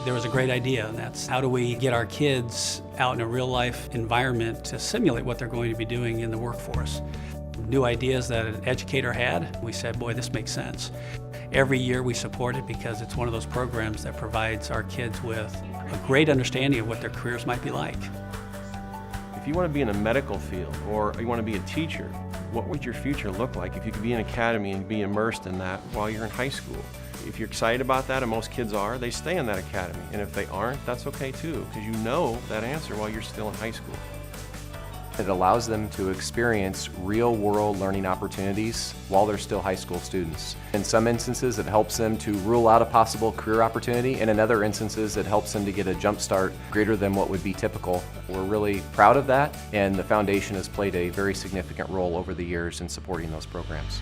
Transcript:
There was a great idea, and that's how do we get our kids out in a real-life environment to simulate what they're going to be doing in the workforce. New ideas that an educator had, we said, boy, this makes sense. Every year we support it because it's one of those programs that provides our kids with a great understanding of what their careers might be like. If you want to be in a medical field or you want to be a teacher, what would your future look like if you could be in an academy and be immersed in that while you're in high school? If you're excited about that, and most kids are, they stay in that academy. And if they aren't, that's okay too, because you know that answer while you're still in high school. It allows them to experience real-world learning opportunities while they're still high school students. In some instances, it helps them to rule out a possible career opportunity, and in other instances, it helps them to get a jump start greater than what would be typical. We're really proud of that, and the foundation has played a very significant role over the years in supporting those programs.